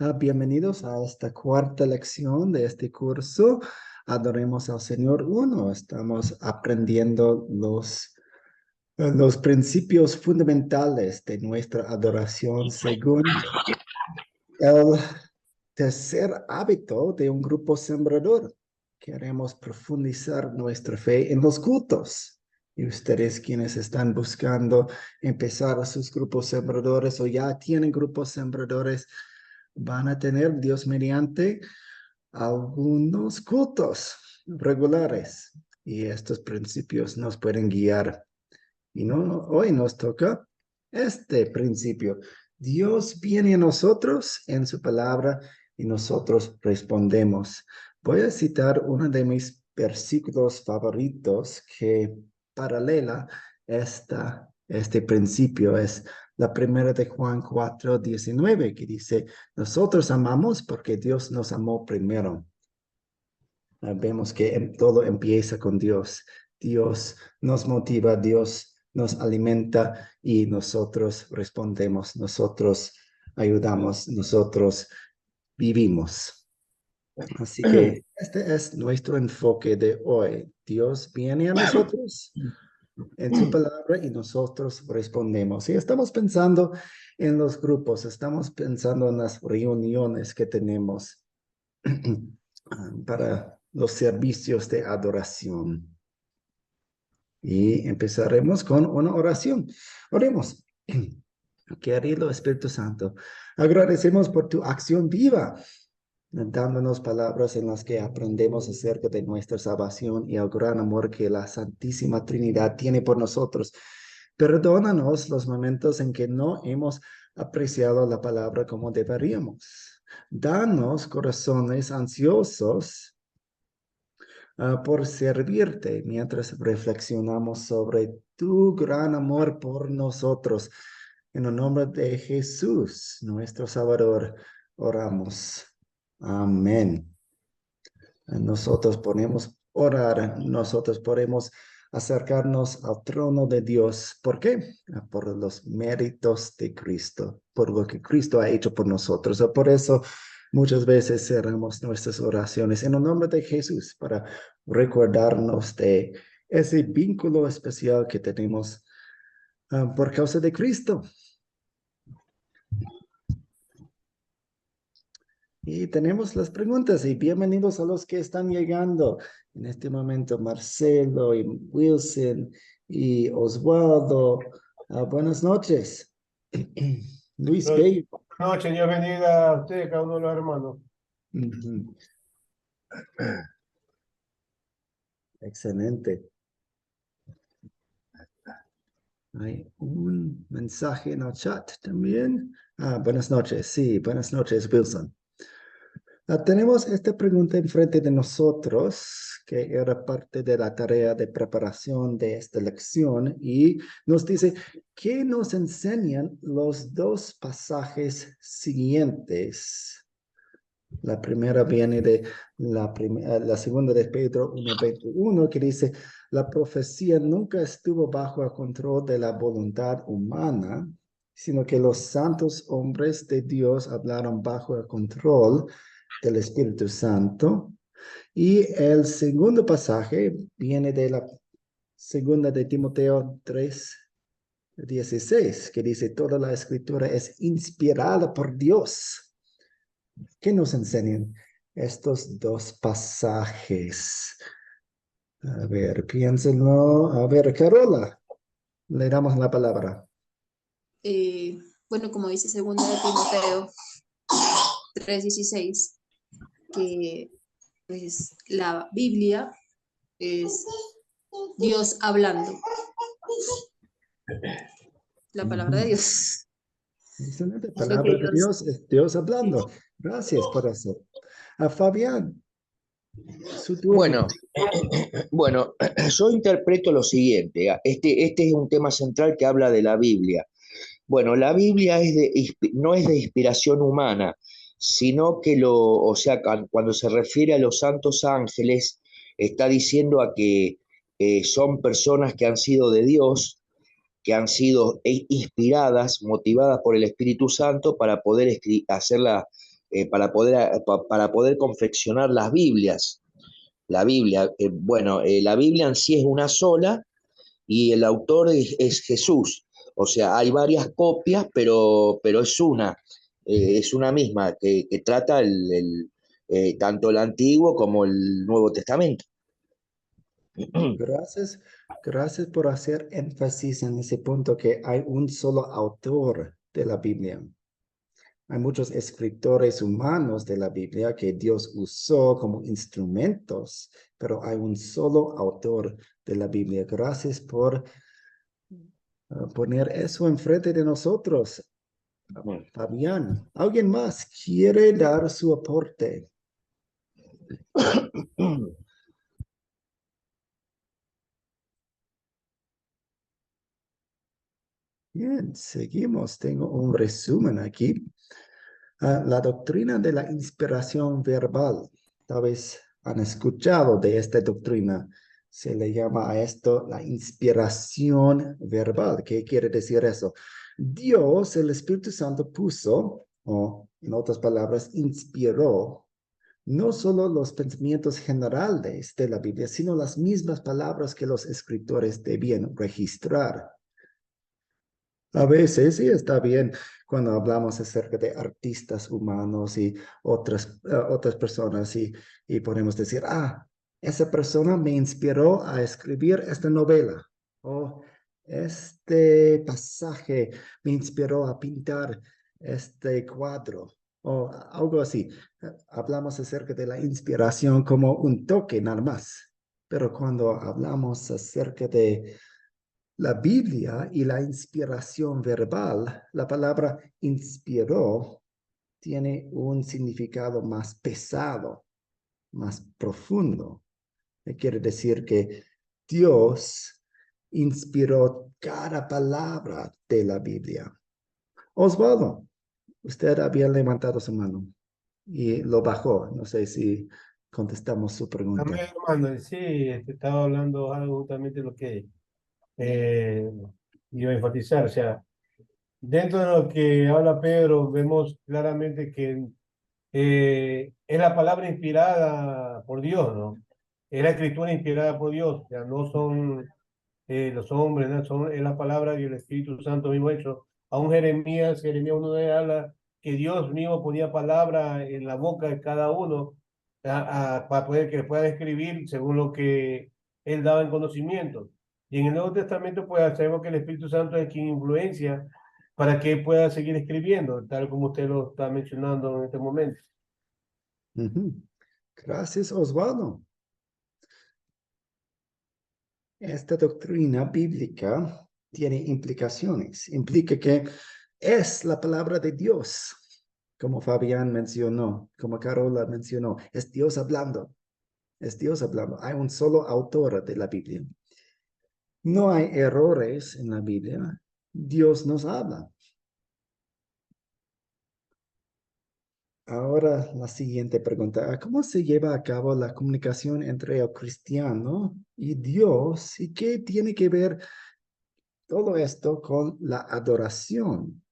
Bienvenidos a esta cuarta lección de este curso. Adoremos al Señor uno. Estamos aprendiendo los principios fundamentales de nuestra adoración según el tercer hábito de un grupo sembrador. Queremos profundizar nuestra fe en los cultos. Y ustedes quienes están buscando empezar a sus grupos sembradores o ya tienen grupos sembradores, van a tener, Dios mediante, algunos cultos regulares. Y estos principios nos pueden guiar. Y no, hoy nos toca este principio. Dios viene a nosotros en su palabra y nosotros respondemos. Voy a citar uno de mis versículos favoritos que paralela este principio. Es la primera de Juan 4:19, que dice, nosotros amamos porque Dios nos amó primero. Vemos que todo empieza con Dios. Dios nos motiva, Dios nos alimenta y nosotros respondemos, nosotros ayudamos, nosotros vivimos. Así que este es nuestro enfoque de hoy. Dios viene a nosotros en su palabra y nosotros respondemos. Y estamos pensando en los grupos, estamos pensando en las reuniones que tenemos para los servicios de adoración. Y empezaremos con una oración. Oremos. Querido Espíritu Santo, agradecemos por tu acción viva, dándonos palabras en las que aprendemos acerca de nuestra salvación y el gran amor que la Santísima Trinidad tiene por nosotros. Perdónanos los momentos en que no hemos apreciado la palabra como deberíamos. Danos corazones ansiosos por servirte mientras reflexionamos sobre tu gran amor por nosotros. En el nombre de Jesús, nuestro Salvador, oramos. Amén. Nosotros podemos orar, nosotros podemos acercarnos al trono de Dios. ¿Por qué? Por los méritos de Cristo, por lo que Cristo ha hecho por nosotros. Por eso muchas veces cerramos nuestras oraciones en el nombre de Jesús para recordarnos de ese vínculo especial que tenemos por causa de Cristo. Y tenemos las preguntas y bienvenidos a los que están llegando en este momento, Marcelo y Wilson y Osvaldo. Buenas noches. Luis Buenas Bello. noches, Dios bendiga a usted, cada uno de los hermanos. Excelente. Hay un mensaje en el chat también. Buenas noches. Sí, buenas noches, Wilson. Tenemos esta pregunta enfrente de nosotros, que era parte de la tarea de preparación de esta lección, y nos dice, ¿qué nos enseñan los dos pasajes siguientes? La primera viene de la segunda de Pedro 1:21, que dice, la profecía nunca estuvo bajo el control de la voluntad humana, sino que los santos hombres de Dios hablaron bajo el control del Espíritu Santo. Y el segundo pasaje viene de la segunda de Timoteo 3:16, que dice, toda la escritura es inspirada por Dios. ¿Qué nos enseñan estos dos pasajes? A ver, piénsenlo. A ver, Carola, le damos la palabra. Bueno, como dice segunda de Timoteo 3:16, que pues la Biblia es Dios hablando, la palabra de Dios. Excelente. Es lo Palabra que de Dios, Dios es Dios hablando. Gracias por eso. A Fabián, su turno. Bueno, yo interpreto lo siguiente. Este es un tema central que habla de la Biblia. Bueno, la Biblia no es de inspiración humana, sino que o sea, cuando se refiere a los santos ángeles, está diciendo a que son personas que han sido de Dios, que han sido inspiradas, motivadas por el Espíritu Santo para poder hacer para poder confeccionar las Biblias. La Biblia, la Biblia en sí es una sola y el autor es Jesús. O sea, hay varias copias, pero es una misma que trata tanto el Antiguo como el Nuevo Testamento. Gracias, gracias por hacer énfasis en ese punto que hay un solo autor de la Biblia. Hay muchos escritores humanos de la Biblia que Dios usó como instrumentos, pero hay un solo autor de la Biblia. Gracias por poner eso enfrente de nosotros. Fabián, ¿alguien más quiere dar su aporte? Bien, seguimos. Tengo un resumen aquí. La doctrina de la inspiración verbal. Tal vez han escuchado de esta doctrina. Se le llama a esto la inspiración verbal. ¿Qué quiere decir eso? Dios, el Espíritu Santo, puso, o en otras palabras, inspiró no solo los pensamientos generales de la Biblia, sino las mismas palabras que los escritores debían registrar. A veces sí está bien cuando hablamos acerca de artistas humanos y otras personas y podemos decir, esa persona me inspiró a escribir esta novela o este pasaje me inspiró a pintar este cuadro o algo así. Hablamos acerca de la inspiración como un toque nada más, pero cuando hablamos acerca de la Biblia y la inspiración verbal, la palabra inspiró tiene un significado más pesado, más profundo. Quiere decir que Dios inspiró cada palabra de la Biblia. Osvaldo, usted había levantado su mano y lo bajó. No sé si contestamos su pregunta. Amén, hermano. Sí, estaba hablando algo justamente de lo que eh, iba a enfatizar. O sea, dentro de lo que habla Pedro, vemos claramente que es la palabra inspirada por Dios, ¿no? Es la escritura inspirada por Dios. O sea, no son los hombres, ¿no? Es la palabra y el Espíritu Santo mismo hecho. Aún Jeremías 1 habla que Dios mismo ponía palabra en la boca de cada uno para poder que pueda escribir según lo que él daba en conocimiento. Y en el Nuevo Testamento, pues sabemos que el Espíritu Santo es quien influencia para que él pueda seguir escribiendo, tal como usted lo está mencionando en este momento. Gracias, Osvaldo. Esta doctrina bíblica tiene implicaciones. Implica que es la palabra de Dios, como Fabián mencionó, como Carola mencionó. Es Dios hablando. Es Dios hablando. Hay un solo autor de la Biblia. No hay errores en la Biblia. Dios nos habla. Ahora la siguiente pregunta. ¿Cómo se lleva a cabo la comunicación entre el cristiano y Dios? ¿Y qué tiene que ver todo esto con la adoración?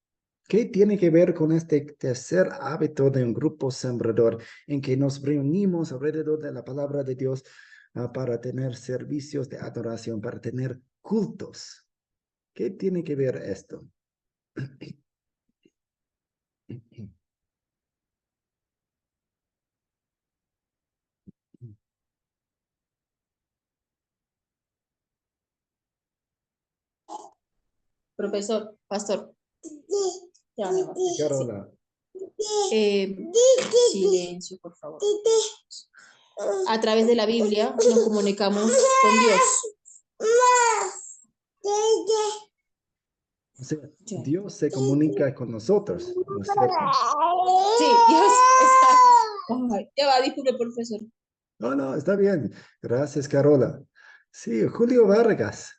¿Qué tiene que ver con este tercer hábito de un grupo sembrador en que nos reunimos alrededor de la palabra de Dios para tener servicios de adoración, para tener cultos? ¿Qué tiene que ver esto? Profesor, pastor. Ya, mi amor. Carola. Silencio, por favor. A través de la Biblia nos comunicamos con Dios. O sea, Dios se comunica con nosotros, ¿no es cierto? Sí, Dios está. Ay, ya va, disculpe, profesor. No, no, está bien. Gracias, Carola. Sí, Julio Vargas.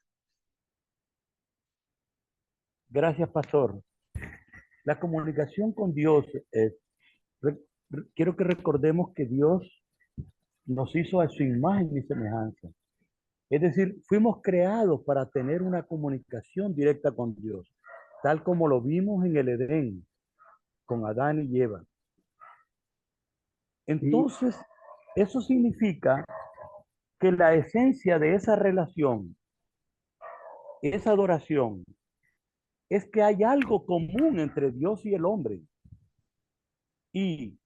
Gracias, pastor. La comunicación con Dios, quiero que recordemos que Dios nos hizo a su imagen y semejanza. Es decir, fuimos creados para tener una comunicación directa con Dios, tal como lo vimos en el Edén, con Adán y Eva. Entonces, eso significa que la esencia de esa relación, esa adoración, es que hay algo común entre Dios y el hombre. Y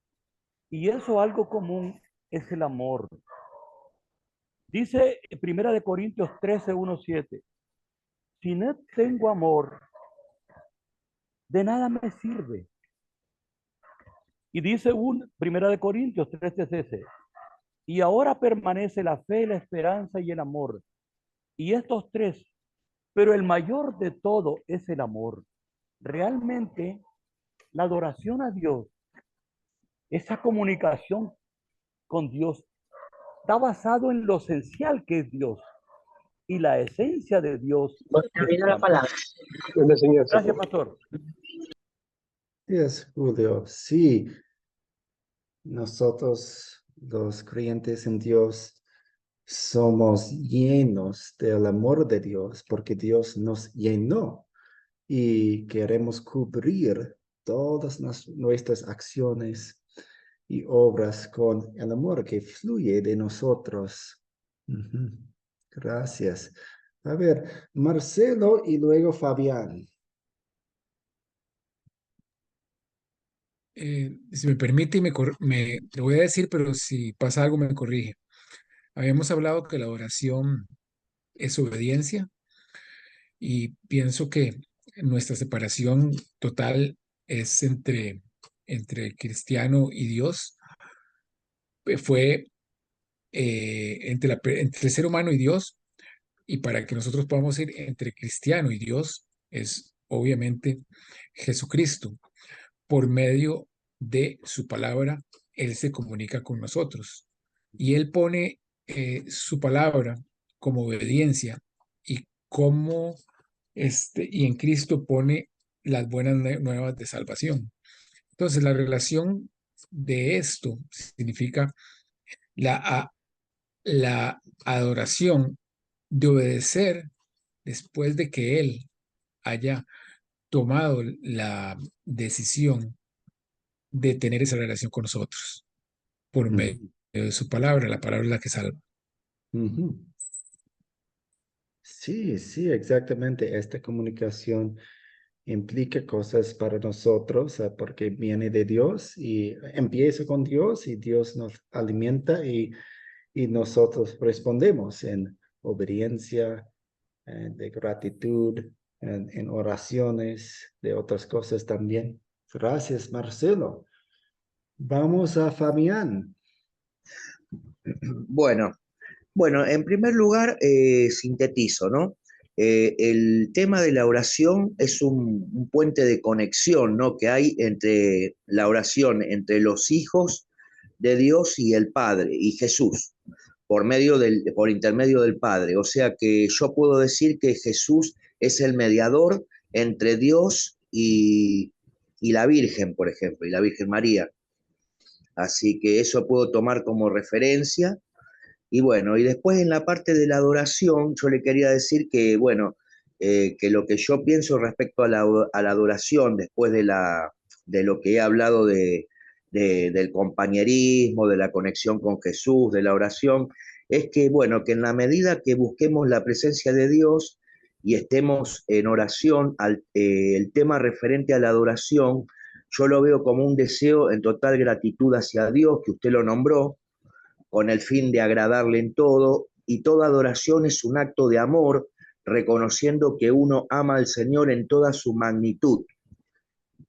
eso algo común es el amor. Dice 1 Corintios 13, 1, 7. Si no tengo amor, de nada me sirve. Y dice 1 Corintios 13, 13. Y ahora permanece la fe, la esperanza y el amor. Y estos tres, pero el mayor de todo es el amor. Realmente, la adoración a Dios, esa comunicación con Dios, está basado en lo esencial que es Dios. Y la esencia de Dios es el amor. Gracias, pastor. Gracias, Julio. Sí, nosotros, los creyentes en Dios, somos llenos del amor de Dios porque Dios nos llenó y queremos cubrir todas nuestras acciones y obras con el amor que fluye de nosotros. Ujú. Gracias. A ver, Marcelo y luego Fabián. Si me permite, le voy a decir, pero si pasa algo me corrige. Habíamos hablado que la oración es obediencia y pienso que nuestra separación total es entre cristiano y Dios. Fue entre el ser humano y Dios, y para que nosotros podamos ir entre cristiano y Dios es obviamente Jesucristo. Por medio de su palabra, Él se comunica con nosotros y Él pone su palabra como obediencia y y en Cristo pone las buenas nuevas de salvación. Entonces, la relación de esto significa la, la adoración de obedecer después de que Él haya tomado la decisión de tener esa relación con nosotros por medio de su palabra. La palabra es la que salva. Ujú. Sí, sí, exactamente. Esta comunicación implica cosas para nosotros, porque viene de Dios y empieza con Dios y Dios nos alimenta y nosotros respondemos en obediencia, de gratitud, en oraciones, de otras cosas también. Gracias, Marcelo. Vamos a Fabián. Bueno, en primer lugar, sintetizo, ¿no? El tema de la oración es un puente de conexión, ¿no? Que hay entre la oración, entre los hijos de Dios y el Padre, y Jesús, por intermedio del Padre. O sea que yo puedo decir que Jesús es el mediador entre Dios y la Virgen, por ejemplo, y la Virgen María. Así que eso puedo tomar como referencia. Y bueno, y después en la parte de la adoración, yo le quería decir que, bueno, que lo que yo pienso respecto a la adoración, después de lo que he hablado del compañerismo, de la conexión con Jesús, de la oración, es que, bueno, que en la medida que busquemos la presencia de Dios y estemos en oración, el tema referente a la adoración, yo lo veo como un deseo en total gratitud hacia Dios, que usted lo nombró, con el fin de agradarle en todo, y toda adoración es un acto de amor, reconociendo que uno ama al Señor en toda su magnitud.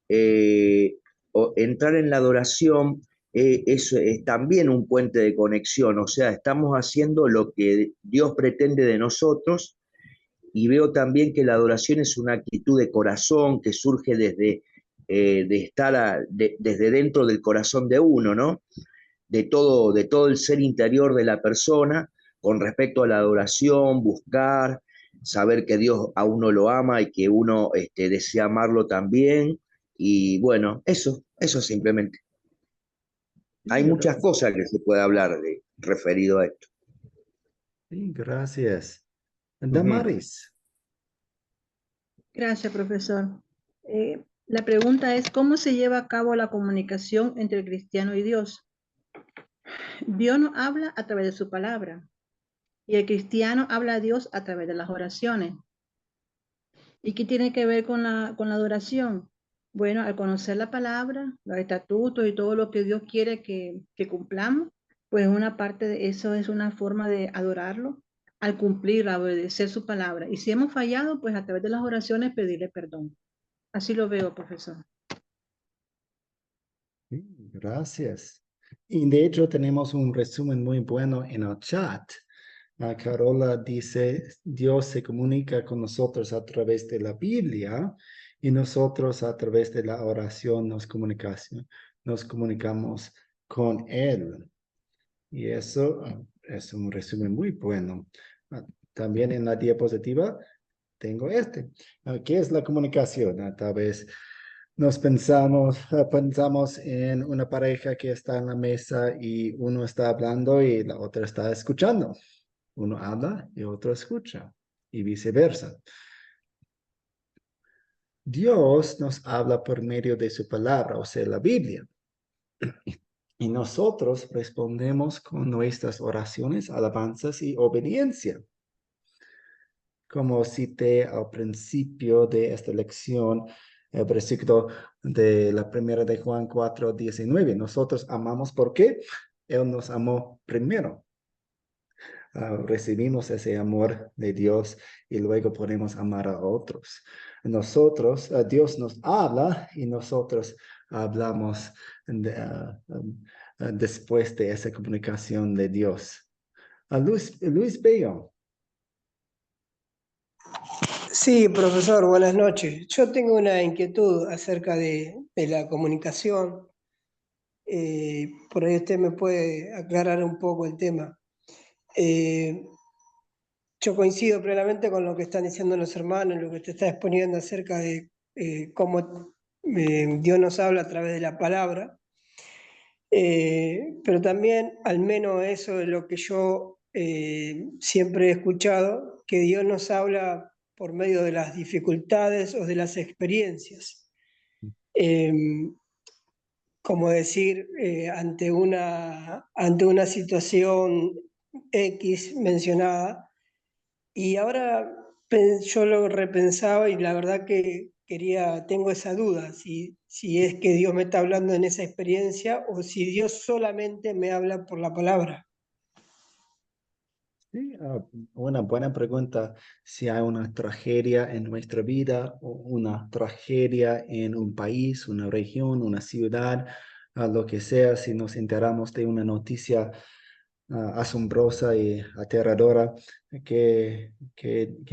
Entrar en la adoración es también un puente de conexión, o sea, estamos haciendo lo que Dios pretende de nosotros, y veo también que la adoración es una actitud de corazón que surge desde dentro del corazón de uno, ¿no? De todo el ser interior de la persona con respecto a la adoración, buscar, saber que Dios a uno lo ama y que uno desea amarlo también. Y bueno, eso simplemente. Hay muchas cosas que se puede hablar referido a esto. Sí, gracias. Damaris. Gracias, profesor. La pregunta es, ¿cómo se lleva a cabo la comunicación entre el cristiano y Dios? Dios nos habla a través de su palabra y el cristiano habla a Dios a través de las oraciones. ¿Y qué tiene que ver con la adoración? Bueno, al conocer la palabra, los estatutos y todo lo que Dios quiere que cumplamos, pues una parte de eso es una forma de adorarlo, al cumplir, a obedecer su palabra. Y si hemos fallado, pues a través de las oraciones pedirle perdón. Así lo veo, profesor. Sí, gracias. Y de hecho tenemos un resumen muy bueno en el chat. Carola dice, Dios se comunica con nosotros a través de la Biblia y nosotros a través de la oración nos comunicamos con Él. Y eso es un resumen muy bueno. También en la diapositiva tengo este. ¿Qué es la comunicación? Tal vez pensamos en una pareja que está en la mesa y uno está hablando y la otra está escuchando. Uno habla y otro escucha y viceversa. Dios nos habla por medio de su palabra, o sea, la Biblia. Y nosotros respondemos con nuestras oraciones, alabanzas y obediencia. Como cité al principio de esta lección, el versículo de la primera de Juan 4:19. Nosotros amamos porque Él nos amó primero. Recibimos ese amor de Dios y luego podemos amar a otros. Dios nos habla y nosotros hablamos después de esa comunicación de Dios. Luis Bello. Sí, profesor, buenas noches. Yo tengo una inquietud acerca de la comunicación. Por ahí usted me puede aclarar un poco el tema. Yo coincido plenamente con lo que están diciendo los hermanos, lo que usted está exponiendo acerca de cómo Dios nos habla a través de la palabra. Pero también, al menos eso es lo que yo siempre he escuchado, que Dios nos habla por medio de las dificultades o de las experiencias. Como decir, ante una situación X mencionada, y ahora yo lo repensaba y la verdad que tengo esa duda, si es que Dios me está hablando en esa experiencia o si Dios solamente me habla por la palabra. Sí, una buena pregunta. Si hay una tragedia en nuestra vida o una tragedia en un país, una región, una ciudad, lo que sea, si nos enteramos de una noticia asombrosa y aterradora que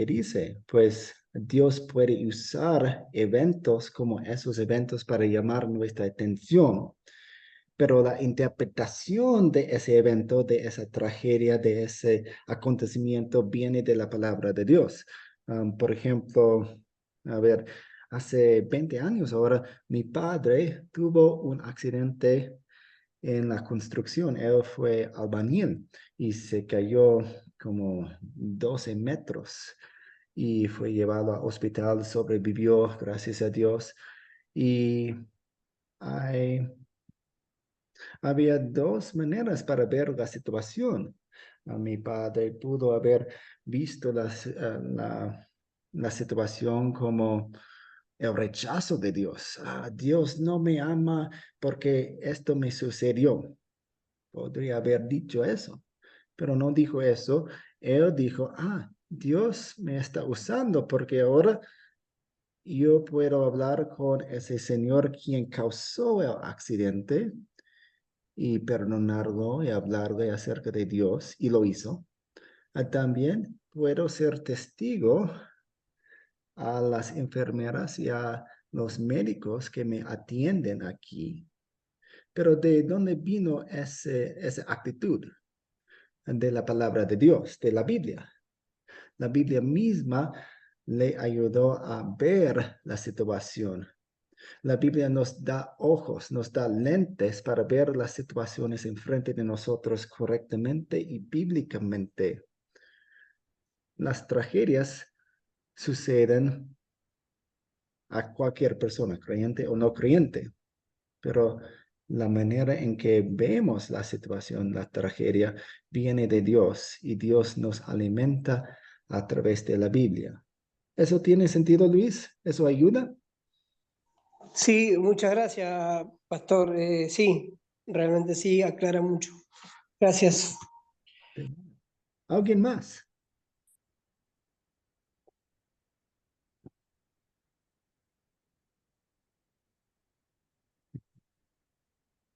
dice, pues Dios puede usar eventos como esos eventos para llamar nuestra atención. Pero la interpretación de ese evento, de esa tragedia, de ese acontecimiento, viene de la palabra de Dios. Por ejemplo, a ver, hace 20 años ahora, mi padre tuvo un accidente en la construcción. Él fue albañil y se cayó como 12 metros y fue llevado al hospital, sobrevivió, gracias a Dios. Y había dos maneras para ver la situación. Mi padre pudo haber visto la situación como el rechazo de Dios. Dios no me ama porque esto me sucedió. Podría haber dicho eso, pero no dijo eso. Él dijo, Dios me está usando porque ahora yo puedo hablar con ese señor quien causó el accidente y perdonarlo y hablarle acerca de Dios, y lo hizo. También puedo ser testigo a las enfermeras y a los médicos que me atienden aquí. Pero ¿de dónde vino esa actitud? De la palabra de Dios, de la Biblia. La Biblia misma le ayudó a ver la situación. La Biblia nos da ojos, nos da lentes para ver las situaciones enfrente de nosotros correctamente y bíblicamente. Las tragedias suceden a cualquier persona, creyente o no creyente, pero La manera en que vemos la situación, la tragedia, viene de Dios y Dios nos alimenta a través de la Biblia. ¿Eso tiene sentido, Luis? ¿Eso ayuda? Sí, muchas gracias, pastor. Sí, realmente sí, aclara mucho. Gracias. ¿Alguien más?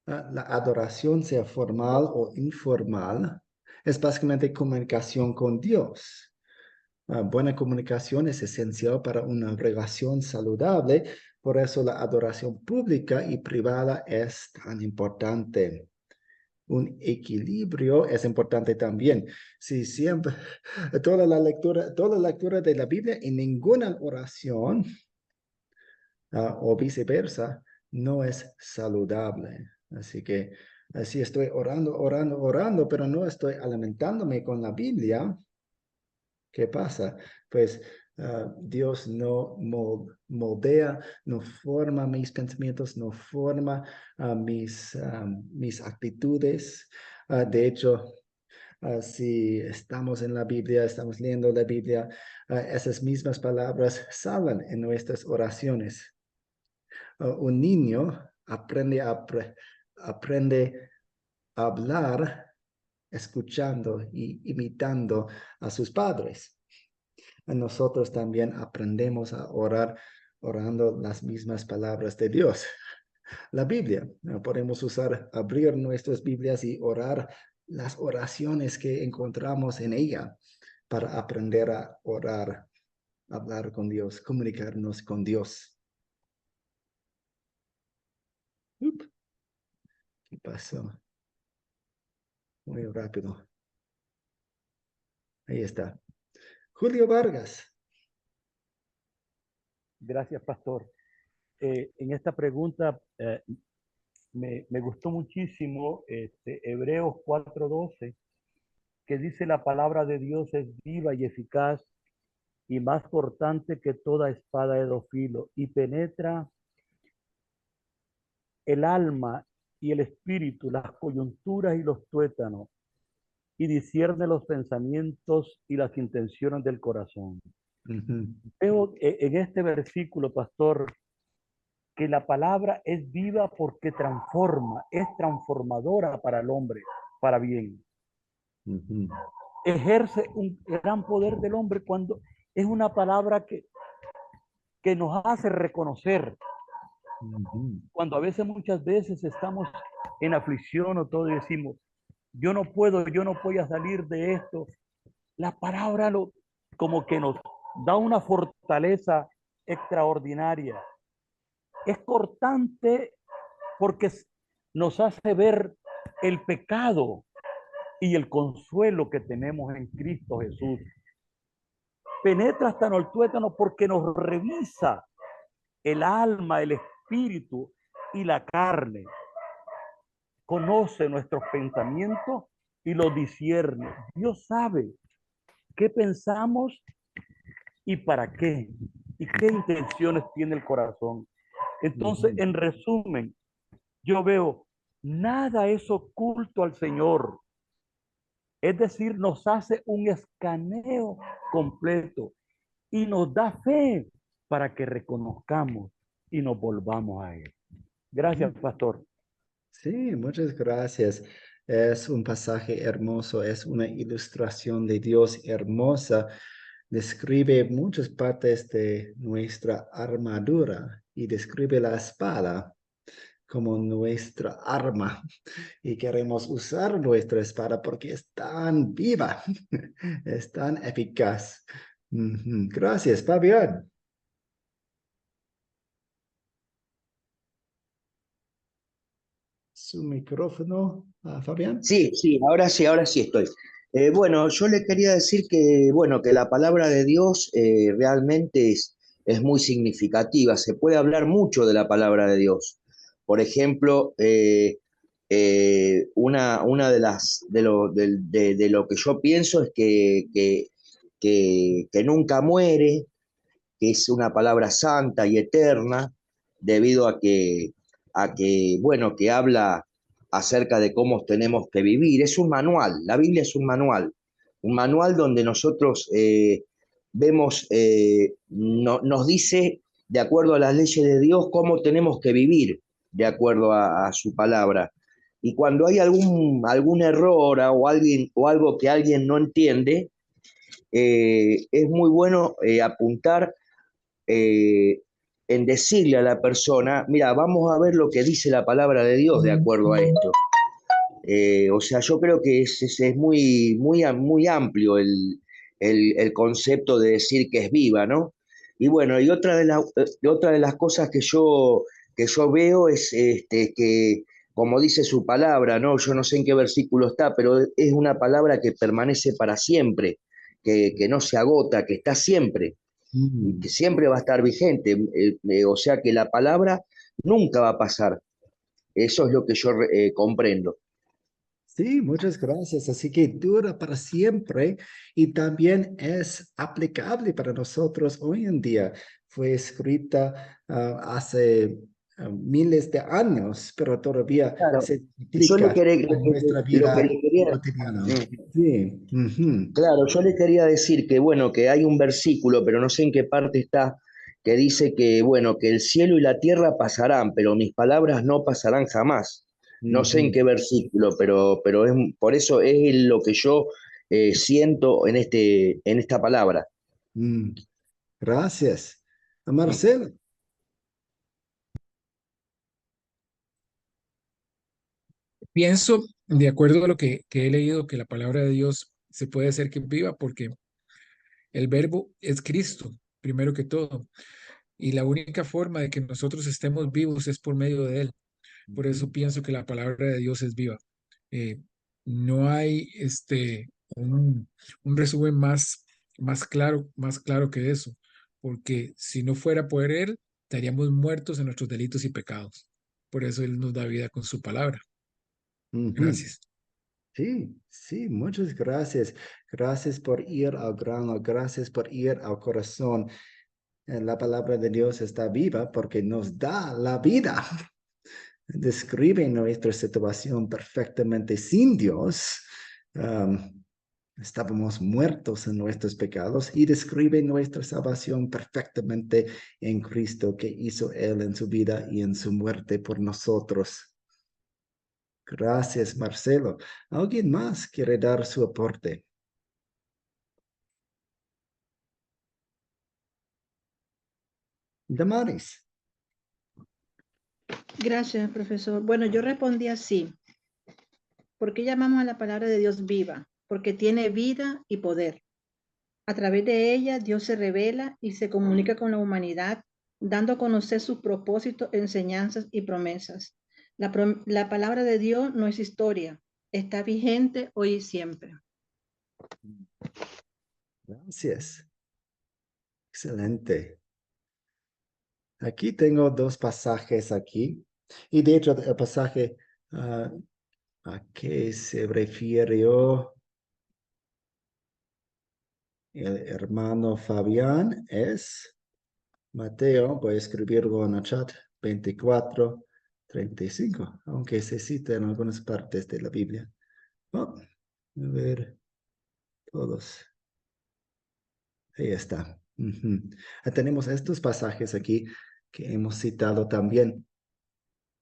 La adoración, sea formal o informal, es básicamente comunicación con Dios. Buena comunicación es esencial para una relación saludable, por eso la adoración pública y privada es tan importante. Un equilibrio es importante también. Si siempre, toda la lectura de la Biblia y ninguna oración o viceversa no es saludable. Así que si estoy orando, pero no estoy alimentándome con la Biblia, ¿qué pasa? Pues Dios no moldea, no forma mis pensamientos, no forma mis actitudes. De hecho, si estamos en la Biblia, estamos leyendo la Biblia, esas mismas palabras salen en nuestras oraciones. Un niño aprende a hablar escuchando y imitando a sus padres. Nosotros también aprendemos a orar orando las mismas palabras de Dios. La Biblia, podemos abrir nuestras Biblias y orar las oraciones que encontramos en ella para aprender a orar, hablar con Dios, comunicarnos con Dios. ¿Qué pasó? Muy rápido. Ahí está. Julio Vargas. Gracias, pastor. En esta pregunta me gustó muchísimo Hebreos 4:12, que dice: la palabra de Dios es viva y eficaz y más cortante que toda espada de dos filos, y penetra el alma y el espíritu, las coyunturas y los tuétanos, y discierne los pensamientos y las intenciones del corazón. Veo en este versículo, pastor, que la palabra es viva porque transforma, es transformadora para el hombre, para bien. Ejerce un gran poder del hombre cuando es una palabra que nos hace reconocer. Cuando a veces, muchas veces estamos en aflicción o todo y decimos, yo no voy a salir de esto. La palabra como que nos da una fortaleza extraordinaria. Es cortante porque nos hace ver el pecado y el consuelo que tenemos en Cristo Jesús. Penetra hasta en el tuétano porque nos revisa el alma, el espíritu y la carne. Conoce nuestros pensamientos y los discierne. Dios sabe qué pensamos y para qué, y qué intenciones tiene el corazón. Entonces, en resumen, yo veo, nada es oculto al Señor. Es decir, nos hace un escaneo completo y nos da fe para que reconozcamos y nos volvamos a Él. Gracias, pastor. Sí, muchas gracias. Es un pasaje hermoso, es una ilustración de Dios hermosa. Describe muchas partes de nuestra armadura y describe la espada como nuestra arma. Y queremos usar nuestra espada porque es tan viva, es tan eficaz. Gracias, Fabián. Su micrófono, Fabián. Sí, ahora sí estoy. Bueno, yo le quería decir que, bueno, que la palabra de Dios realmente es muy significativa. Se puede hablar mucho de la palabra de Dios. Por ejemplo, una de lo que yo pienso es que nunca muere, que es una palabra santa y eterna, debido a que bueno, que habla acerca de cómo tenemos que vivir. Es un manual, la Biblia es un manual donde nosotros vemos, nos dice, de acuerdo a las leyes de Dios, cómo tenemos que vivir, de acuerdo a su palabra. Y cuando hay algún error o algo que alguien no entiende, es muy bueno apuntar en decirle a la persona, mira, vamos a ver lo que dice la palabra de Dios de acuerdo a esto. O sea, yo creo que es muy amplio el concepto de decir que es viva, ¿no? Y bueno, y otra de las cosas que yo veo es que, como dice su palabra, ¿no? Yo no sé en qué versículo está, pero es una palabra que permanece para siempre, que no se agota, que está siempre, y que siempre va a estar vigente. O sea que la palabra nunca va a pasar. Eso es lo que yo comprendo. Sí, muchas gracias. Así que dura para siempre y también es aplicable para nosotros hoy en día. Fue escrita hace miles de años, pero todavía Claro, se yo aplica a nuestra lo que vida le quería, cotidiana. Sí. Ujú. claro, yo le quería decir que bueno, que hay un versículo, pero no sé en qué parte está, que dice que bueno, que el cielo y la tierra pasarán, pero mis palabras no pasarán jamás. No sé en Ujú. qué versículo, pero por eso es lo que yo siento en esta palabra. Mm, Gracias. Marcelo. Pienso, de acuerdo a lo que he leído, que la palabra de Dios se puede hacer que viva porque el verbo es Cristo, primero que todo. Y la única forma de que nosotros estemos vivos es por medio de Él. Por eso pienso que la palabra de Dios es viva. Eh, no hay un resumen más claro que eso, porque si no fuera por Él, estaríamos muertos en nuestros delitos y pecados. Por eso Él nos da vida con su palabra. Ujú. Gracias. Sí, sí, muchas gracias. Gracias por ir al grano, gracias por ir al corazón. La palabra de Dios está viva porque nos da la vida. Describe nuestra situación perfectamente sin Dios. Um, Estábamos muertos en nuestros pecados y describe nuestra salvación perfectamente en Cristo que hizo Él en su vida y en su muerte por nosotros. Gracias, Marcelo. ¿Alguien más quiere dar su aporte? Damaris. Gracias, profesor. Bueno, yo respondí así. ¿Por qué llamamos a la palabra de Dios viva? Porque tiene vida y poder. A través de ella, Dios se revela y se comunica con la humanidad, dando a conocer sus propósitos, enseñanzas y promesas. La palabra de Dios no es historia, está vigente hoy y siempre. Gracias. Excelente. Aquí tengo dos pasajes aquí. Y de hecho, el pasaje a que se refirió el hermano Fabián es Mateo, voy a escribirlo en el chat, 24:35, aunque se cita en algunas partes de la Biblia. Oh, a ver, todos. Ahí está. Tenemos estos pasajes aquí que hemos citado también.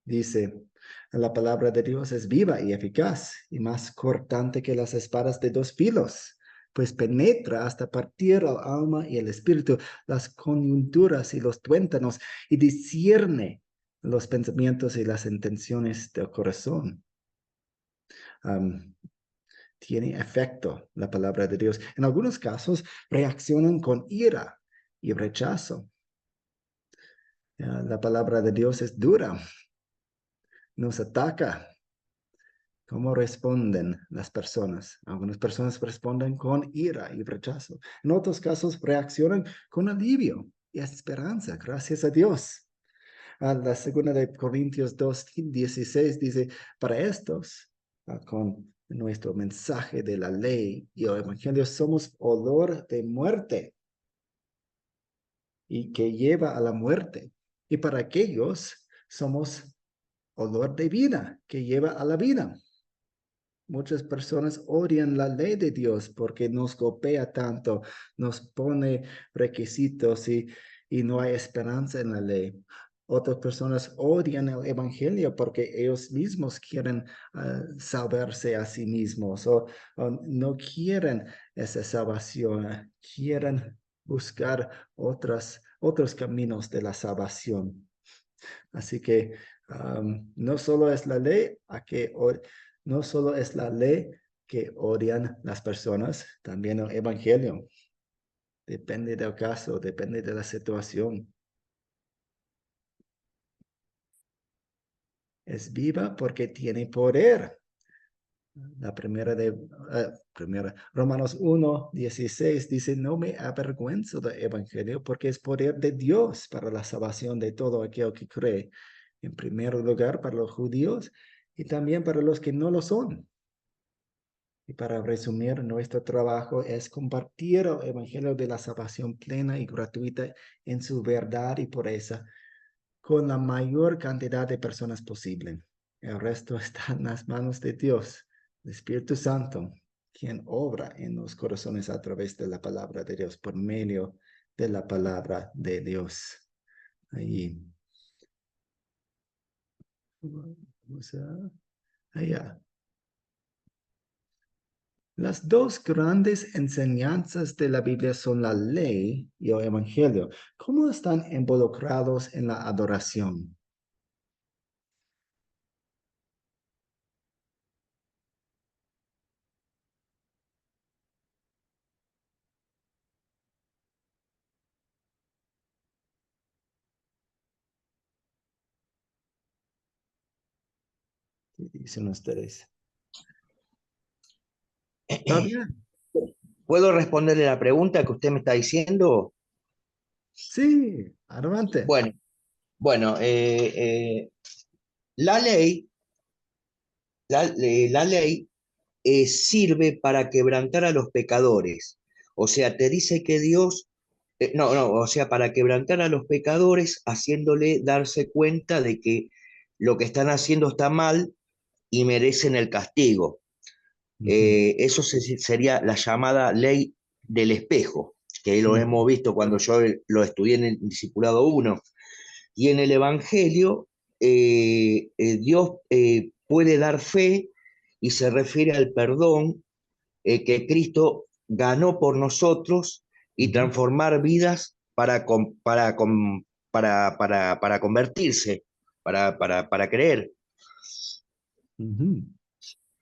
Dice, la palabra de Dios es viva y eficaz y más cortante que las espadas de dos filos, pues penetra hasta partir el alma y el espíritu, las coyunturas y los tuétanos, y discierne los pensamientos y las intenciones del corazón. Tiene efecto la palabra de Dios. En algunos casos reaccionan con ira y rechazo. La palabra de Dios es dura, nos ataca. ¿Cómo responden las personas? Algunas personas responden con ira y rechazo. En otros casos reaccionan con alivio y esperanza, gracias a Dios. La segunda de Corintios 2:16 dice, para estos, con nuestro mensaje de la ley y el evangelio, somos olor de muerte y que lleva a la muerte. Y para aquellos somos olor de vida, que lleva a la vida. Muchas personas odian la ley de Dios porque nos golpea tanto, nos pone requisitos y no hay esperanza en la ley. Otras personas odian el evangelio porque ellos mismos quieren salvarse a sí mismos o no quieren esa salvación, quieren buscar otros caminos de la salvación. Así que no solo es la ley no solo es la ley que odian las personas, también el evangelio. Depende del caso, depende de la situación. Es viva porque tiene poder. La Romanos 1:16 dice, no me avergüenzo del evangelio porque es poder de Dios para la salvación de todo aquel que cree. En primer lugar, para los judíos y también para los que no lo son. Y para resumir, nuestro trabajo es compartir el evangelio de la salvación plena y gratuita en su verdad y pureza con la mayor cantidad de personas posible. El resto está en las manos de Dios, el Espíritu Santo, quien obra en los corazones a través de la palabra de Dios, por medio de la palabra de Dios. Ahí. Vamos allá. Las dos grandes enseñanzas de la Biblia son la ley y el evangelio. ¿Cómo están involucrados en la adoración? ¿Qué dicen ustedes? ¿Está bien? ¿Puedo responderle la pregunta que usted me está diciendo? Sí, adelante. Bueno, la ley, la ley sirve para quebrantar a los pecadores. O sea, te dice que Dios, o sea, para quebrantar a los pecadores, haciéndole darse cuenta de que lo que están haciendo está mal y merecen el castigo. Eso sería la llamada ley del espejo, que lo hemos visto cuando yo lo estudié en el Discipulado 1. Y en el Evangelio, Dios puede dar fe y se refiere al perdón que Cristo ganó por nosotros y transformar vidas para convertirse, para creer.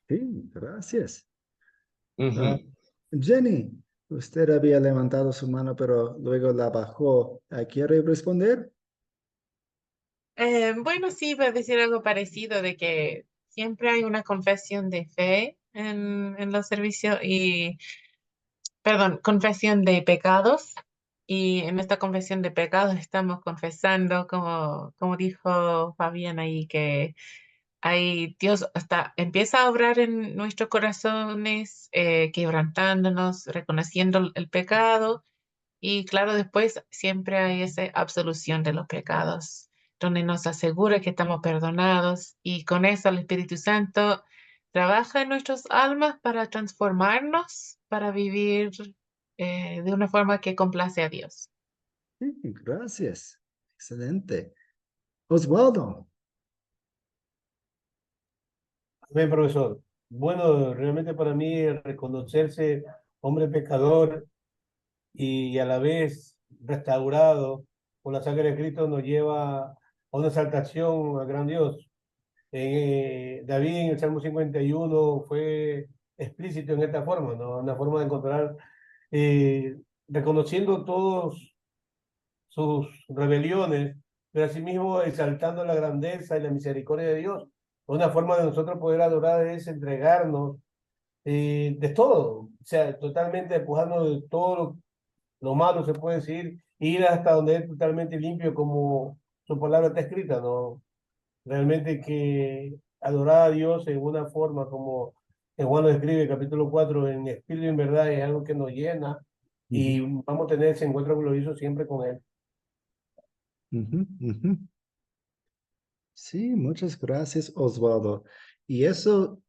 Sí, gracias. Ujú. Jenny, usted había levantado su mano, pero luego la bajó. ¿Quiere responder? Bueno, sí, voy a decir algo parecido de que siempre hay una confesión de fe en los servicios perdón, confesión de pecados. Y en esta confesión de pecados estamos confesando, como dijo Fabián ahí, que Dios hasta empieza a obrar en nuestros corazones, quebrantándonos, reconociendo el pecado. Y claro, después siempre hay esa absolución de los pecados, donde nos asegura que estamos perdonados y con eso el Espíritu Santo trabaja en nuestras almas para transformarnos, para vivir de una forma que complace a Dios. Sí, gracias. Excelente. Osvaldo. Bien, profesor. Bueno, realmente para mí reconocerse hombre pecador y a la vez restaurado por la sangre de Cristo nos lleva a una exaltación al gran Dios. David en el Salmo 51 fue explícito en esta forma, ¿no? Una forma de encontrar, reconociendo todos sus rebeliones, pero asimismo exaltando la grandeza y la misericordia de Dios. Una forma de nosotros poder adorar es entregarnos de todo, o sea, totalmente despojarnos de todo lo malo, se puede decir, ir hasta donde es totalmente limpio como su palabra está escrita, ¿no? Realmente que adorar a Dios en una forma como en Juan lo escribe, capítulo 4 en espíritu y en verdad es algo que nos llena y vamos a tener ese encuentro glorioso siempre con Él. Sí, muchas gracias, Osvaldo. Y eso,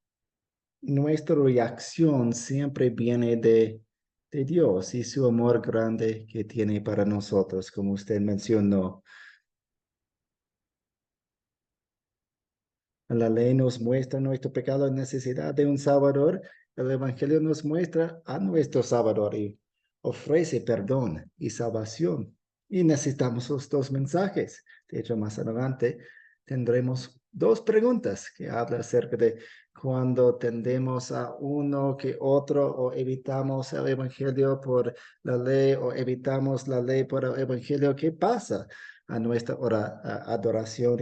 nuestra reacción siempre viene de Dios y su amor grande que tiene para nosotros, como usted mencionó. La ley nos muestra nuestro pecado y necesidad de un Salvador. El Evangelio nos muestra a nuestro Salvador y ofrece perdón y salvación. Y necesitamos los dos mensajes. De hecho, más adelante tendremos dos preguntas que hablan acerca de cuando tendemos a uno que otro o evitamos el Evangelio por la ley o evitamos la ley por el Evangelio. ¿Qué pasa a nuestra adoración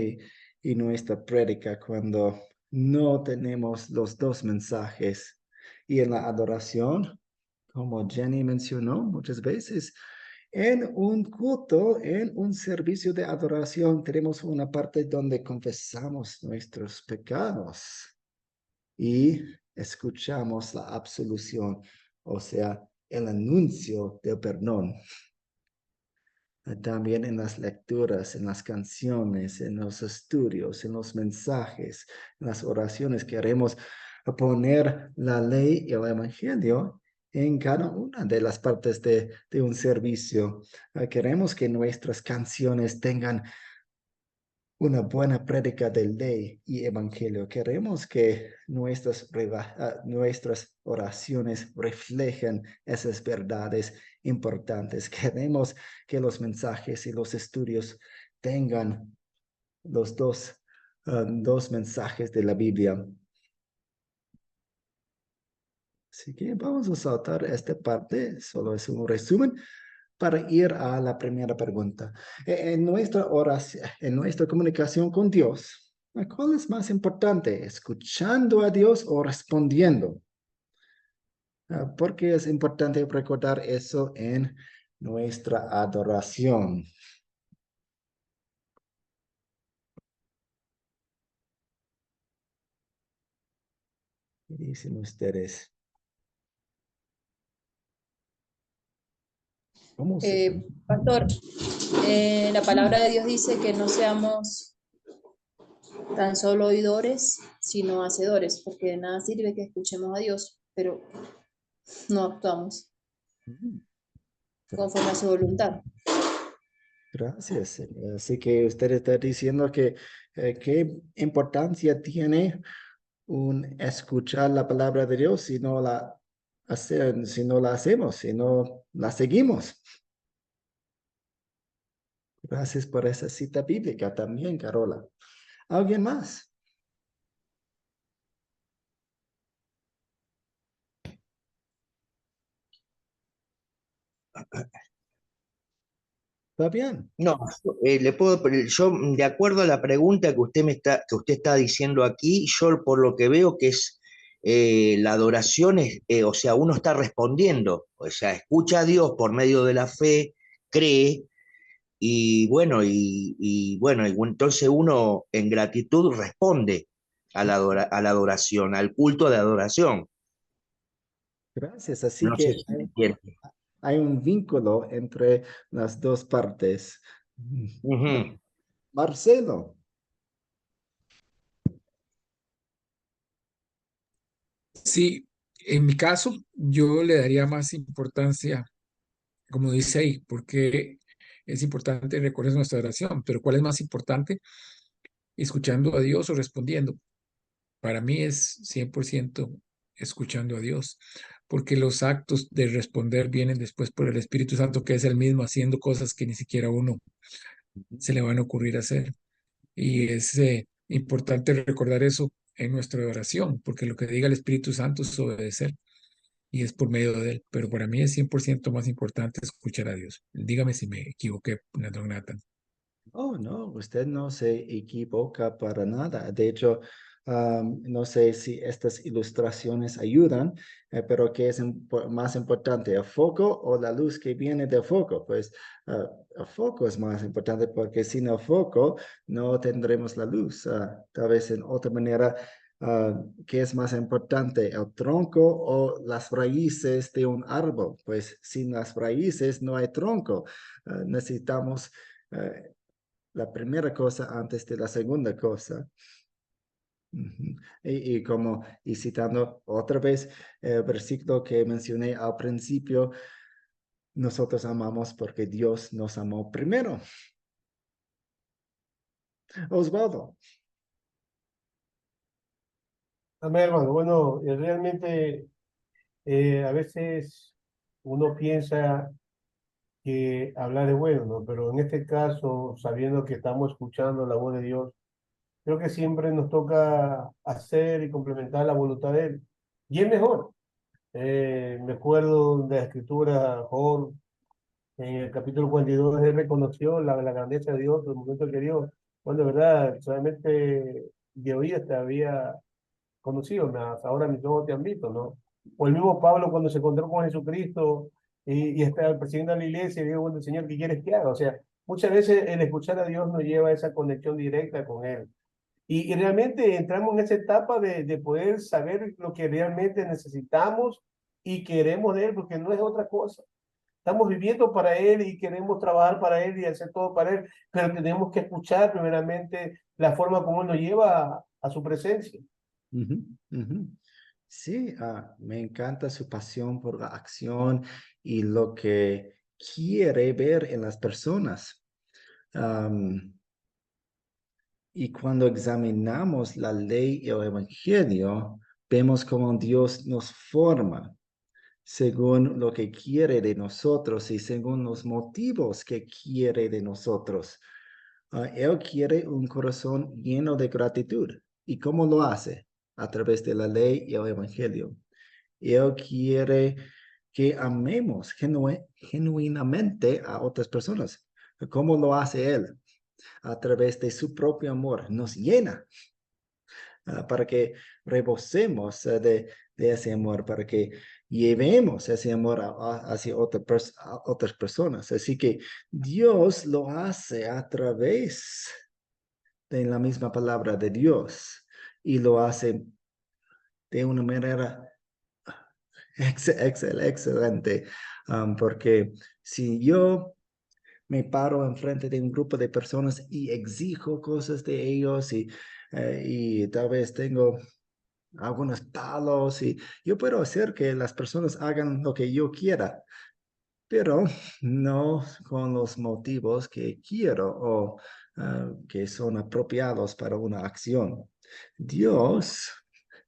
y nuestra prédica cuando no tenemos los dos mensajes? Y en la adoración, como Jenny mencionó muchas veces, en un culto, en un servicio de adoración, tenemos una parte donde confesamos nuestros pecados y escuchamos la absolución, o sea, el anuncio del perdón. También en las lecturas, en las canciones, en los estudios, en los mensajes, en las oraciones, queremos poner la ley y el evangelio en cada una de las partes de un servicio. Queremos que nuestras canciones tengan una buena prédica de ley y evangelio. Queremos que nuestras oraciones reflejen esas verdades importantes. Queremos que los mensajes y los estudios tengan los dos mensajes de la Biblia. Así que vamos a saltar esta parte, solo es un resumen, para ir a la primera pregunta. En nuestra oración, en nuestra comunicación con Dios, ¿cuál es más importante? ¿Escuchando a Dios o respondiendo? ¿Por qué es importante recordar eso en nuestra adoración? ¿Qué dicen ustedes? ¿Cómo se... Pastor, la palabra de Dios dice que no seamos tan solo oidores, sino hacedores, porque de nada sirve que escuchemos a Dios, pero no actuamos conforme a su voluntad. Gracias. Así que usted está diciendo que qué importancia tiene escuchar la palabra de Dios si no la hacemos, si no la seguimos. Gracias por esa cita bíblica también, Carola. ¿Alguien más? ¿Está bien? No, yo de acuerdo a la pregunta que usted está diciendo aquí, yo por lo que veo que es la adoración es, o sea, uno está respondiendo, o sea, escucha a Dios por medio de la fe, cree, y entonces uno en gratitud responde a la adoración, al culto de adoración. Gracias. Así No sé que si me entiende. hay un vínculo entre las dos partes. Ujú. Marcelo. Sí, en mi caso, yo le daría más importancia, como dice ahí, porque es importante recordar nuestra oración, pero ¿cuál es más importante? ¿Escuchando a Dios o respondiendo? Para mí es 100% escuchando a Dios, porque los actos de responder vienen después por el Espíritu Santo, que es el mismo haciendo cosas que ni siquiera a uno se le van a ocurrir hacer. Y es importante recordar eso en nuestra oración, porque lo que diga el Espíritu Santo es obedecer y es por medio de él. Pero para mí es 100% más importante escuchar a Dios. Dígame si me equivoqué, don Nathan. Oh, no, usted no se equivoca para nada. De hecho, no sé si estas ilustraciones ayudan, pero ¿qué es más importante, el foco o la luz que viene del foco? Pues el foco es más importante porque sin el foco no tendremos la luz. Tal vez en otra manera, ¿qué es más importante, el tronco o las raíces de un árbol? Pues sin las raíces no hay tronco. Necesitamos la primera cosa antes de la segunda cosa. Ujú. Y citando otra vez el versículo que mencioné al principio, nosotros amamos porque Dios nos amó primero. Osvaldo. Amén, hermano. Bueno, realmente a veces uno piensa que hablar es bueno, ¿no? Pero en este caso, sabiendo que estamos escuchando la voz de Dios, creo que siempre nos toca hacer y complementar la voluntad de Él. Y es mejor. Me acuerdo de la escritura, Job, en el capítulo 42, él reconoció la grandeza de Dios, el momento que Dios, bueno, de verdad, solamente de oídas te había conocido, mas ahora mis ojos te han visto, ¿no? O el mismo Pablo cuando se encontró con Jesucristo y está presidiendo la iglesia y dijo, bueno, Señor, ¿qué quieres que haga? O sea, muchas veces el escuchar a Dios nos lleva a esa conexión directa con Él. Y realmente entramos en esa etapa de poder saber lo que realmente necesitamos y queremos de Él, porque no es otra cosa. Estamos viviendo para Él y queremos trabajar para Él y hacer todo para Él, pero tenemos que escuchar primeramente la forma como Él nos lleva a su presencia. Ujú, ujú. Sí, me encanta su pasión por la acción y lo que quiere ver en las personas. Y cuando examinamos la ley y el evangelio, vemos cómo Dios nos forma según lo que quiere de nosotros y según los motivos que quiere de nosotros. Él quiere un corazón lleno de gratitud. ¿Y cómo lo hace? A través de la ley y el evangelio. Él quiere que amemos genuinamente a otras personas. ¿Cómo lo hace Él? A través de su propio amor. Nos llena para que rebosemos de ese amor, para que llevemos ese amor hacia otras personas. Así que Dios lo hace a través de la misma palabra de Dios y lo hace de una manera excelente, porque si yo me paro enfrente de un grupo de personas y exijo cosas de ellos y tal vez tengo algunos palos y yo puedo hacer que las personas hagan lo que yo quiera, pero no con los motivos que quiero o que son apropiados para una acción. Dios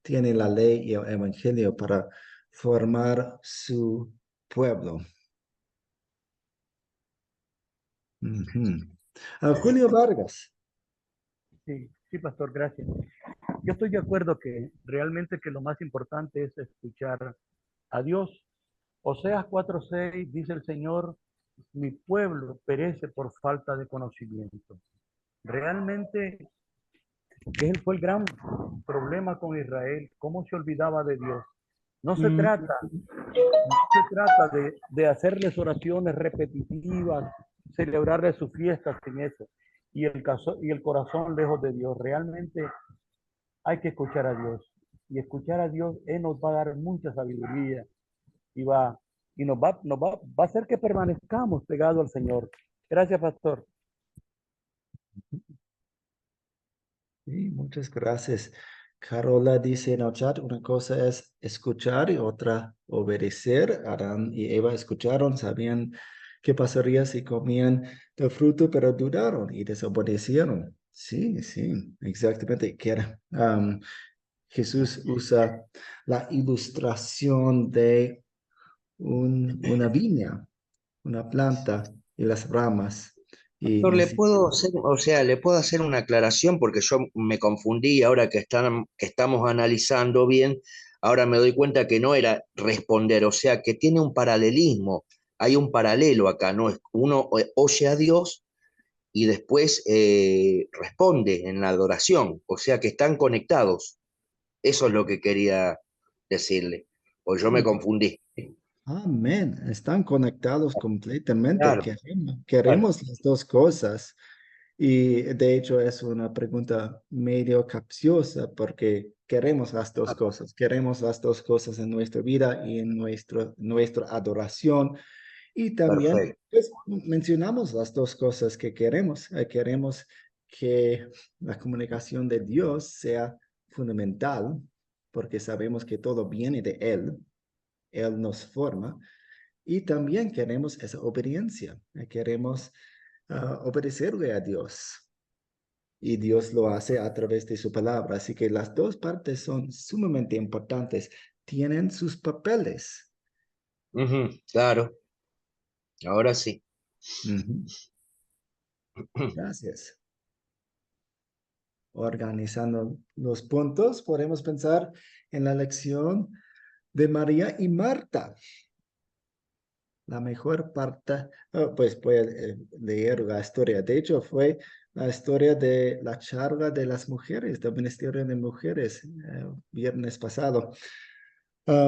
tiene la ley y el evangelio para formar su pueblo. Ujú. Julio Vargas. Sí, sí, pastor, gracias. Yo estoy de acuerdo que realmente que lo más importante es escuchar a Dios. Oseas 4:6 dice el Señor, mi pueblo perece por falta de conocimiento. Realmente ese fue el gran problema con Israel, cómo se olvidaba de Dios. No se trata de hacerles oraciones repetitivas, celebrarles sus fiestas sin eso, y el corazón lejos de Dios. Realmente hay que escuchar a Dios. Y escuchar a Dios, Él nos va a dar mucha sabiduría y va a hacer que permanezcamos pegados al Señor. Gracias, pastor. Sí, muchas gracias. Carola dice en el chat, una cosa es escuchar y otra obedecer. Adán y Eva escucharon, sabían qué pasaría si comían del fruto, pero dudaron y desobedecieron. Sí, sí, exactamente. Jesús usa la ilustración de una viña, una planta y las ramas. Y Doctor, le puedo hacer, o sea, le puedo hacer una aclaración porque yo me confundí ahora que estamos analizando bien, ahora me doy cuenta que no era responder, o sea, que tiene un paralelismo, hay un paralelo acá, ¿no? Uno oye a Dios y después responde en la adoración, o sea, que están conectados. Eso es lo que quería decirle, o yo me confundí. amén, están conectados completamente. Claro, claro. Queremos las dos cosas. Y de hecho es una pregunta medio capciosa porque queremos las dos cosas. Queremos las dos cosas en nuestra vida y en nuestra adoración. Y también Perfecto. pues, mencionamos las dos cosas que queremos. Queremos que la comunicación de Dios sea fundamental, porque sabemos que todo viene de Él. Él nos forma. Y también queremos esa obediencia. Queremos obedecerle a Dios. Y Dios lo hace a través de su palabra. Así que las dos partes son sumamente importantes. Tienen sus papeles. Ujú, claro, ahora sí. Ujú. Gracias. Organizando los puntos, podemos pensar en la lección de María y Marta. La mejor parte, pues voy a leer la historia. De hecho, fue la historia de la charla de las mujeres, del Ministerio de Mujeres, viernes pasado.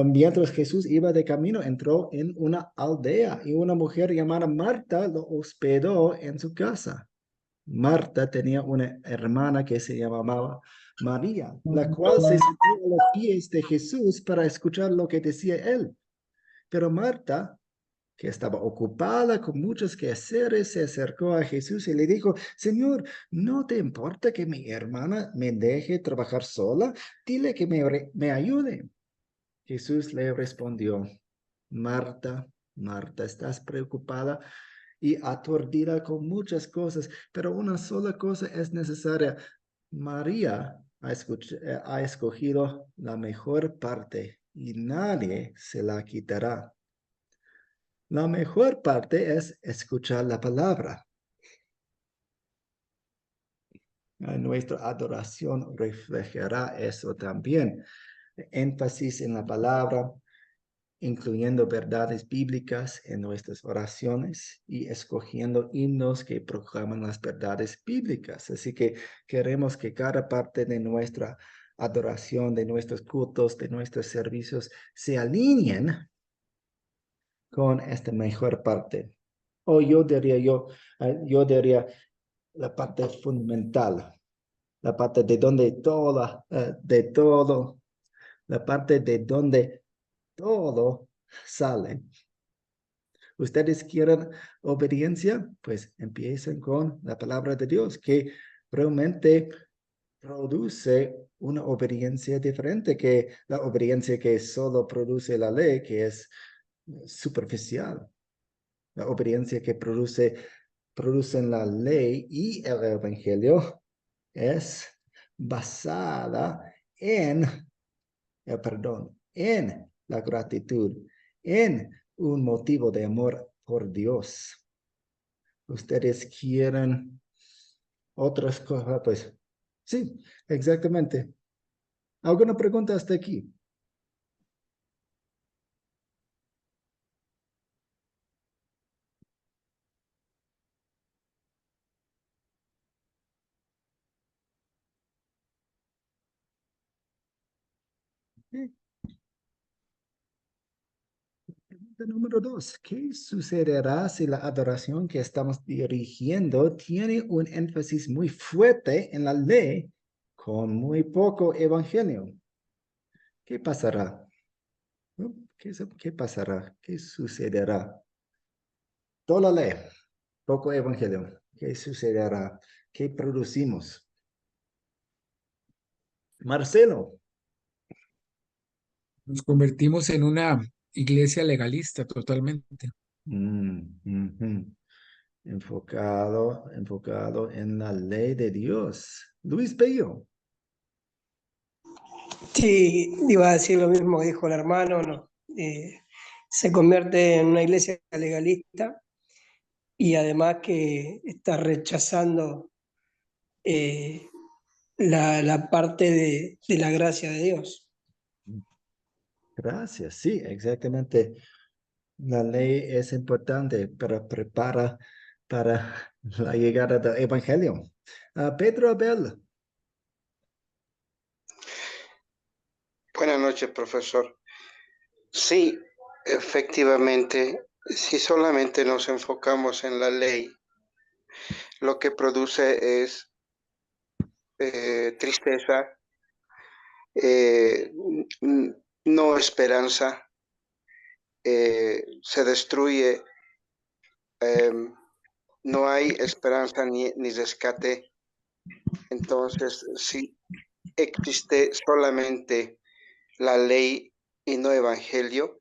Mientras Jesús iba de camino, entró en una aldea y una mujer llamada Marta lo hospedó en su casa. Marta tenía una hermana que se llamaba María, la cual se sentó a los pies de Jesús para escuchar lo que decía él. Pero Marta, que estaba ocupada con muchos quehaceres, se acercó a Jesús y le dijo: Señor, ¿no te importa que mi hermana me deje trabajar sola? Dile que me ayude. Jesús le respondió: Marta, Marta, estás preocupada y aturdida con muchas cosas, pero una sola cosa es necesaria. María ha escogido la mejor parte y nadie se la quitará. La mejor parte es escuchar la palabra. Nuestra adoración reflejará eso también. Énfasis en la palabra, incluyendo verdades bíblicas en nuestras oraciones y escogiendo himnos que proclaman las verdades bíblicas. Así que queremos que cada parte de nuestra adoración, de nuestros cultos, de nuestros servicios, se alineen con esta mejor parte. O yo diría la parte fundamental, la parte de donde la parte de donde todo sale. ¿Ustedes quieren obediencia? Pues empiecen con la palabra de Dios, que realmente produce una obediencia diferente que la obediencia que solo produce la ley, que es superficial. La obediencia que producen la ley y el evangelio es basada en en la gratitud, en un motivo de amor por Dios. Ustedes quieren otras cosas, pues sí, exactamente. ¿Alguna pregunta hasta aquí? Sí. Pregunta número 2. ¿Qué sucederá si la adoración que estamos dirigiendo tiene un énfasis muy fuerte en la ley con muy poco evangelio? ¿Qué pasará? ¿No? ¿Qué pasará? ¿Qué sucederá? Toda la ley, poco evangelio. ¿Qué sucederá? ¿Qué producimos? Marcelo. Nos convertimos en una iglesia legalista totalmente. Ujú. Enfocado en la ley de Dios. Luis Bello. Sí, iba a decir lo mismo que dijo el hermano, ¿no? Se convierte en una iglesia legalista y además que está rechazando eh, la parte de la gracia de Dios. Gracias, sí, exactamente. La ley es importante, pero prepara para la llegada del evangelio. Pedro Abel. Buenas noches, profesor. Sí, efectivamente, si solamente nos enfocamos en la ley, lo que produce es tristeza, no esperanza, se destruye no hay esperanza ni rescate. Entonces, si existe solamente la ley y no evangelio,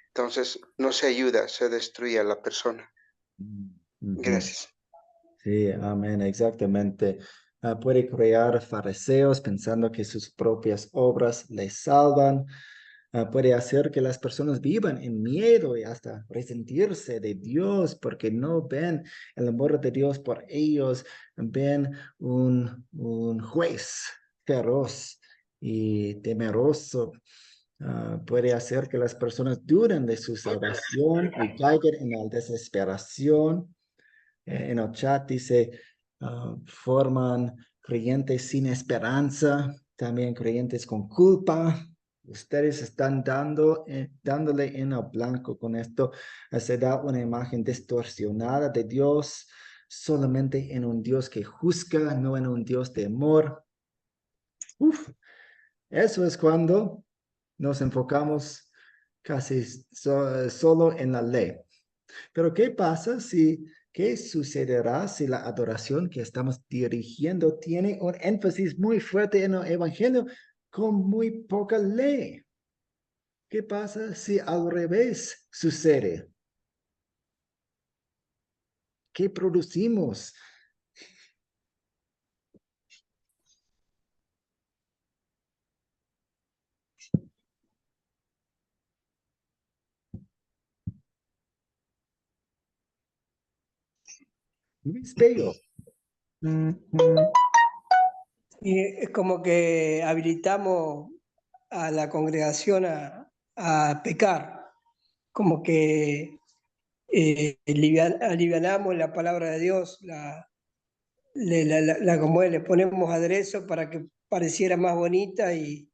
entonces no se ayuda, se destruye a la persona. Gracias. Sí, amén, exactamente. Puede crear fariseos pensando que sus propias obras les salvan. Puede hacer que las personas vivan en miedo y hasta resentirse de Dios porque no ven el amor de Dios por ellos, ven un juez feroz y temeroso. Puede hacer que las personas duden de su salvación y caigan en la desesperación. En el chat dice, forman creyentes sin esperanza, también creyentes con culpa. Ustedes están dándole en el blanco con esto. Se da una imagen distorsionada de Dios, solamente en un Dios que juzga, no en un Dios de amor. Eso es cuando nos enfocamos casi solo en la ley. Pero ¿qué sucederá si la adoración que estamos dirigiendo tiene un énfasis muy fuerte en el evangelio con muy poca ley? ¿Qué pasa si al revés sucede? ¿Qué producimos? Luis Bello. Y es como que habilitamos a la congregación a pecar, como que alivianamos la palabra de Dios, como le ponemos aderezo para que pareciera más bonita y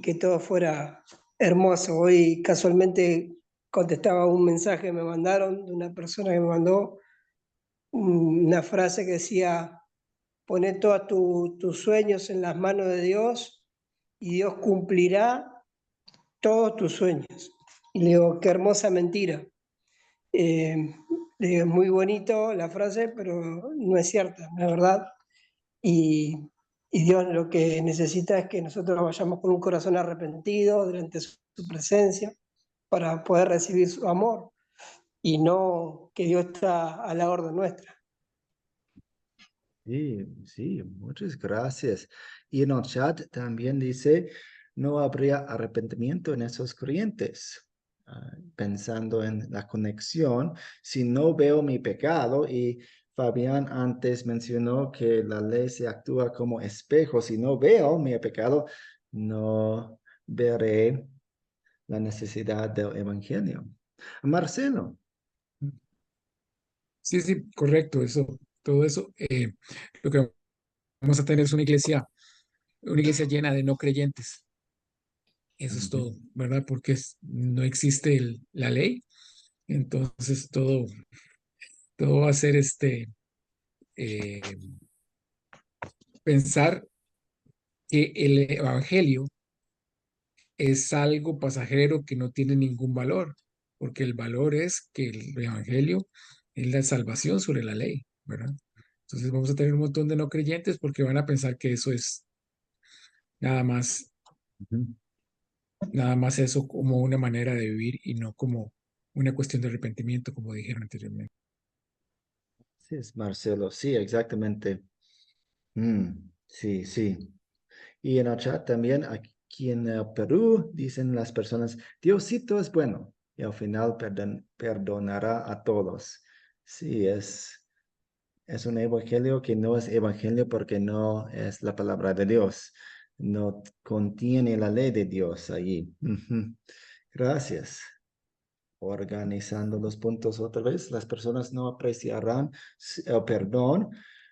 que todo fuera hermoso. Hoy casualmente contestaba un mensaje que me mandaron de una persona que me mandó una frase que decía: poné todos tus sueños en las manos de Dios y Dios cumplirá todos tus sueños. Y le digo, qué hermosa mentira. Le digo, es muy bonito la frase, pero no es cierta, no es verdad. Y Dios lo que necesita es que nosotros vayamos con un corazón arrepentido delante de su presencia para poder recibir su amor, y no que Dios está a la orden nuestra. Sí, muchas gracias. Y en el chat también dice, no habría arrepentimiento en esos creyentes. Pensando en la conexión, si no veo mi pecado, y Fabián antes mencionó que la ley se actúa como espejo, si no veo mi pecado, no veré la necesidad del evangelio. Marcelo. Sí, correcto, todo eso. Lo que vamos a tener es una iglesia llena de no creyentes. Eso es todo, ¿verdad? Porque no existe la ley, entonces todo va a ser eh, pensar que el evangelio es algo pasajero que no tiene ningún valor, porque el valor es que el evangelio es la salvación sobre la ley, ¿verdad? Entonces vamos a tener un montón de no creyentes porque van a pensar que eso es nada más, nada más eso como una manera de vivir y no como una cuestión de arrepentimiento, como dijeron anteriormente. Sí, es Marcelo, sí, exactamente. Sí. Y en el chat también, aquí en Perú, dicen las personas, Diosito es bueno y al final perdonará a todos. Sí, es un evangelio que no es evangelio porque no es la palabra de Dios. No contiene la ley de Dios allí. Gracias. Organizando los puntos otra vez, las personas no apreciarán el perdón,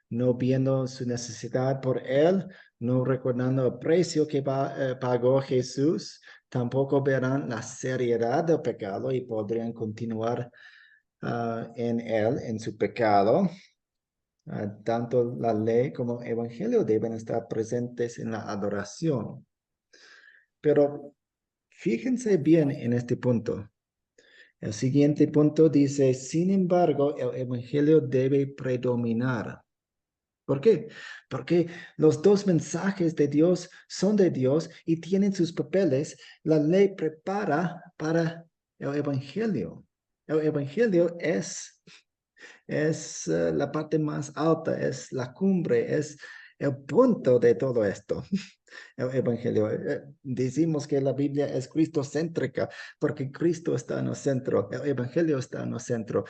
no viendo su necesidad por él, no recordando el precio que pagó Jesús, tampoco verán la seriedad del pecado y podrían continuar en él, en su pecado. Tanto la ley como el evangelio deben estar presentes en la adoración. Pero fíjense bien en este punto. El siguiente punto dice, sin embargo, el evangelio debe predominar. ¿Por qué? Porque los dos mensajes de Dios son de Dios y tienen sus papeles. La ley prepara para el evangelio. El evangelio es la parte más alta, es la cumbre, es el punto de todo esto. El evangelio. Decimos que la Biblia es cristocéntrica porque Cristo está en el centro, el evangelio está en el centro.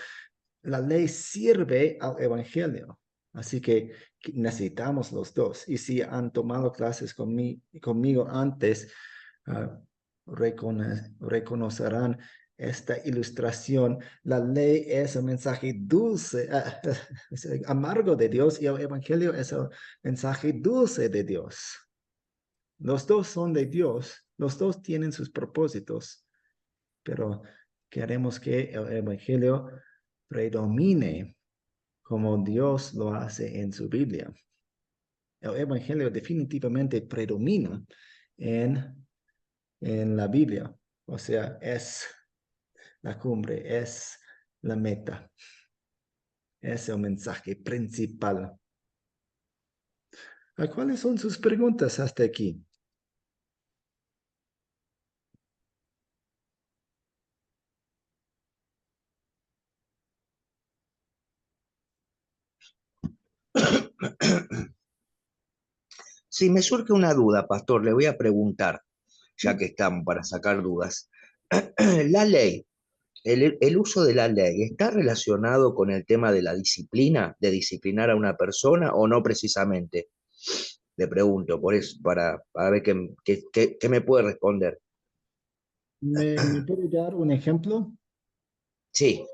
La ley sirve al evangelio. Así que necesitamos los dos. Y si han tomado clases conmigo antes, reconocerán esta ilustración. La ley es el mensaje dulce, es el amargo de Dios y el evangelio es el mensaje dulce de Dios. Los dos son de Dios, los dos tienen sus propósitos, pero queremos que el evangelio predomine como Dios lo hace en su Biblia. El evangelio definitivamente predomina en la Biblia, o sea, es la cumbre, es la meta, es el mensaje principal. ¿Cuáles son sus preguntas hasta aquí? Si me surge una duda, pastor, le voy a preguntar, ya que estamos para sacar dudas. La ley, el uso de la ley, ¿está relacionado con el tema de la disciplina, de disciplinar a una persona o no precisamente? Le pregunto, por eso, para ver qué me puede responder. ¿Me puede dar un ejemplo? Sí.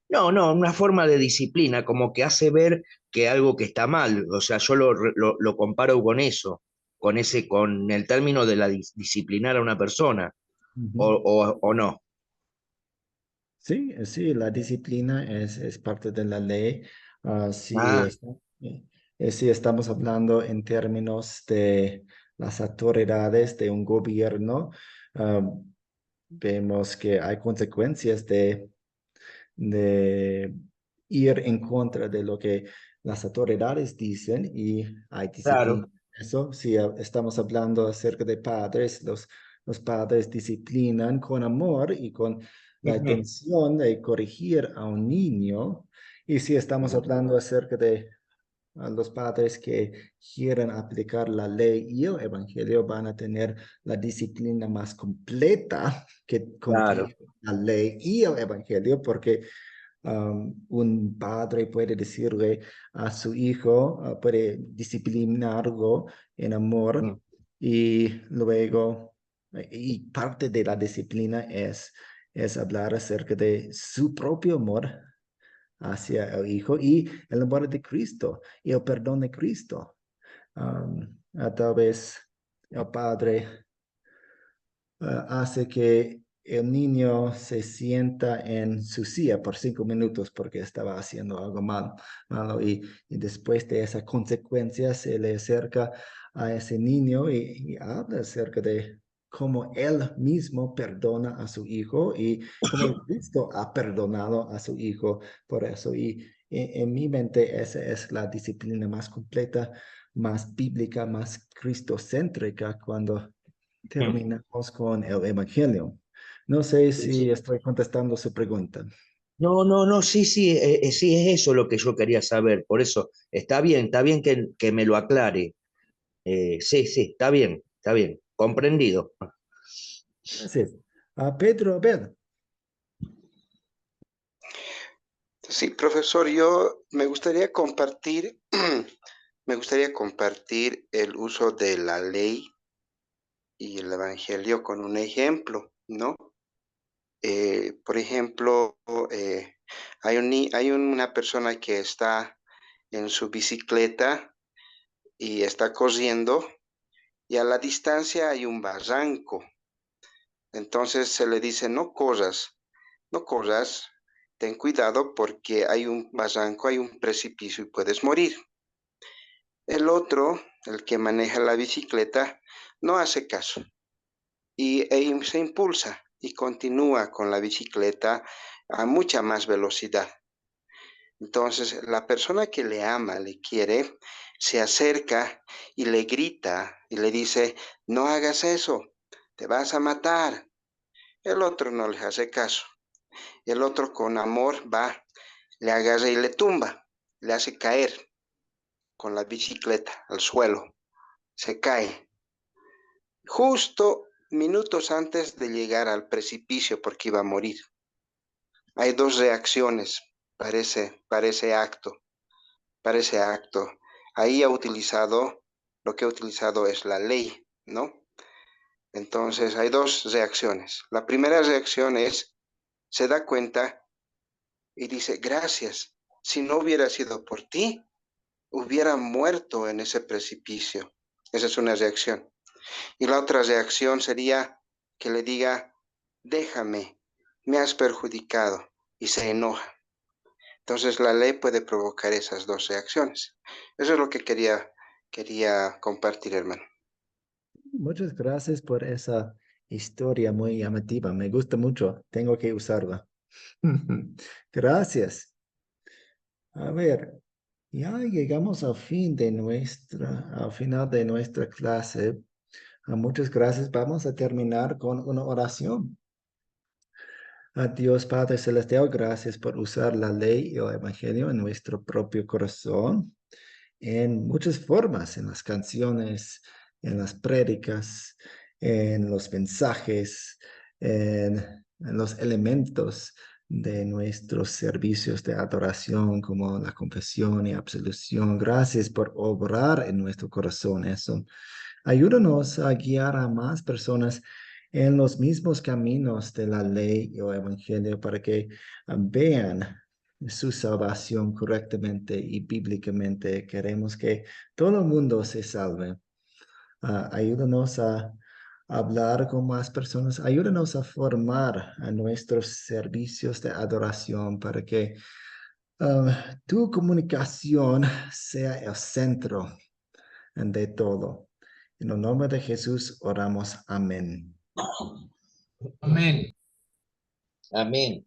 No, una forma de disciplina, como que hace ver que algo que está mal, o sea, yo lo comparo con eso, con el término de la disciplinar a una persona, o no. Sí, sí, la disciplina es parte de la ley. Ah, Si estamos hablando en términos de las autoridades de un gobierno, ah, vemos que hay consecuencias de ir en contra de lo que las autoridades dicen y hay disciplina. claro. Eso, si estamos hablando acerca de padres, los padres disciplinan con amor y con la Ujú. intención de corregir a un niño. Y si estamos hablando acerca de los padres que quieren aplicar la ley y el evangelio, van a tener la disciplina más completa que Claro, contiene la ley y el evangelio, porque un padre puede decirle a su hijo, puede disciplinarlo en amor mm, y luego, y parte de la disciplina es hablar acerca de su propio amor hacia el hijo y el amor de Cristo y el perdón de Cristo. Tal vez el padre hace que el niño se sienta en su silla por 5 minutos porque estaba haciendo algo malo y después de esa consecuencia se le acerca a ese niño y habla acerca de cómo él mismo perdona a su hijo y cómo Cristo ha perdonado a su hijo por eso. Y en mi mente esa es la disciplina más completa, más bíblica, más cristocéntrica cuando mm. terminamos con el Evangelio. No sé Sí, si sí. estoy contestando su pregunta. No, sí, sí, es eso lo que yo quería saber. Por eso, está bien que me lo aclare. Sí, está bien, comprendido. Gracias. Pedro, a ver. Sí, profesor, yo me gustaría compartir, me gustaría compartir el uso de la ley y el evangelio con un ejemplo, ¿no? Por ejemplo, hay una persona que está en su bicicleta y está corriendo y a la distancia hay un barranco. Entonces se le dice, no corras, ten cuidado porque hay un barranco, hay un precipicio y puedes morir. El otro, el que maneja la bicicleta, no hace caso y se impulsa y continúa con la bicicleta a mucha más velocidad. Entonces, la persona que le ama, le quiere, se acerca y le grita y le dice, no hagas eso, te vas a matar. El otro no le hace caso. El otro con amor va, le agarra y le tumba, le hace caer con la bicicleta al suelo. Se cae. Justo minutos antes de llegar al precipicio porque iba a morir. Hay dos reacciones para ese acto. Ahí lo que ha utilizado es la ley, ¿no? Entonces hay dos reacciones. La primera reacción es, se da cuenta y dice, gracias, si no hubiera sido por ti, hubiera muerto en ese precipicio. Esa es una reacción. Y la otra reacción sería que le diga, déjame, me has perjudicado, y se enoja. Entonces la ley puede provocar esas dos reacciones. Eso es lo que quería compartir, hermano. Muchas gracias por esa historia muy llamativa. Me gusta mucho. Tengo que usarla. Gracias. A ver, ya llegamos al final de nuestra clase. Muchas gracias. Vamos a terminar con una oración. Dios Padre Celestial, gracias por usar la ley y el Evangelio en nuestro propio corazón, en muchas formas, en las canciones, en las prédicas, en los mensajes, en los elementos de nuestros servicios de adoración, como la confesión y absolución. Gracias por obrar en nuestro corazón eso. Ayúdanos a guiar a más personas en los mismos caminos de la ley y el evangelio para que vean su salvación correctamente y bíblicamente. Queremos que todo el mundo se salve. Ayúdanos a hablar con más personas. Ayúdanos a formar a nuestros servicios de adoración para que tu comunicación sea el centro de todo. En el nombre de Jesús oramos. Amén. Amén. Amén.